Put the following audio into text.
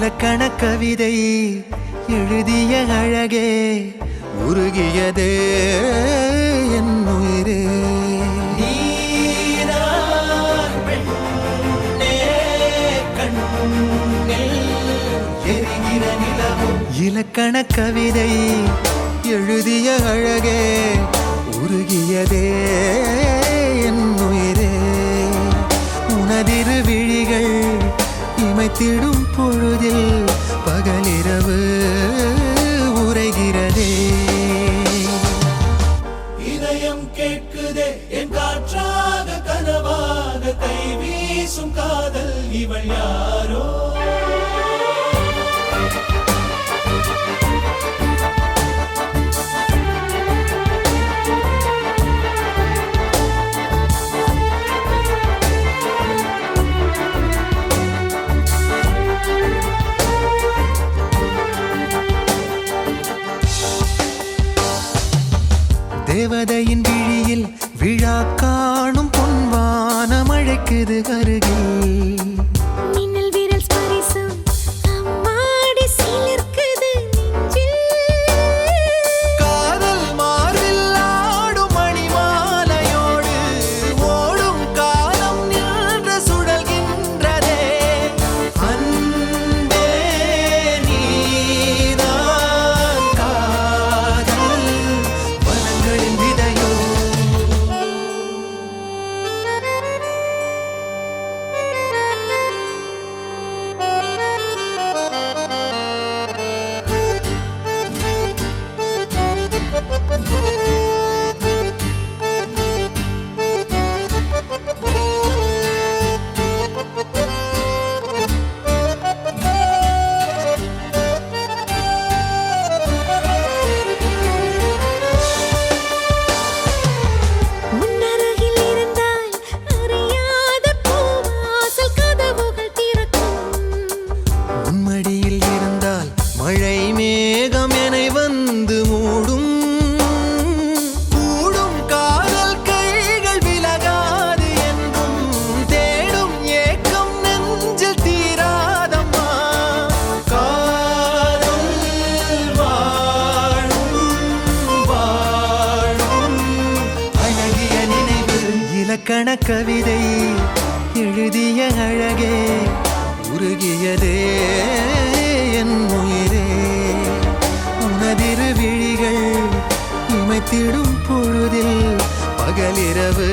இலக்கண கவிதை எழுதிய அழகே உருகியதே என் உயிரே. இலக்கண கவிதை எழுதிய அழகே உருகியதே என் உயிரே. உனதிரு விழிகள் இமைத்திடும் பொழுதில் பகலிரவு உரைகிறதே. இதயம் கேட்குதே என் காற்றாக கனவாக கை வீசும் காதல் இவள் யாரோ. தேவதையின் விழியில் விழா காணும் பொன்வானம் அழைக்குது அருகில். மின்னல் விரல் ஸ்பரிசம் அம்மாடி சிலிர்க்குது நெஞ்சில். காதல் மார்பில் ஆடும் மணிமாலையோடு ஓடும் காலம் நின்று சுழல்கின்றதே. அன்பே நீதான் காதல் வனங்களின் விதையோ. உன்னருகில் இருந்தால் அறியாத பூவாசல் கதவுகள் திறக்கும். உன்மடியில் இருந்தால் மழை மேகம் எனை வந்து மூடும். கூடும் காதல் கைகள் விலகாது என்றும் தேடும் ஏக்கம் நெஞ்சில் தீராதம்மா. காதல் வாழும் வாழும் அழகிய நினைவு. இலக்கண கவிதை எழுதிய அழகே உருகியதே என் உயிரே. உனதிரு விழிகள் இமைத்திடும் பொழுதில் பகலிரவு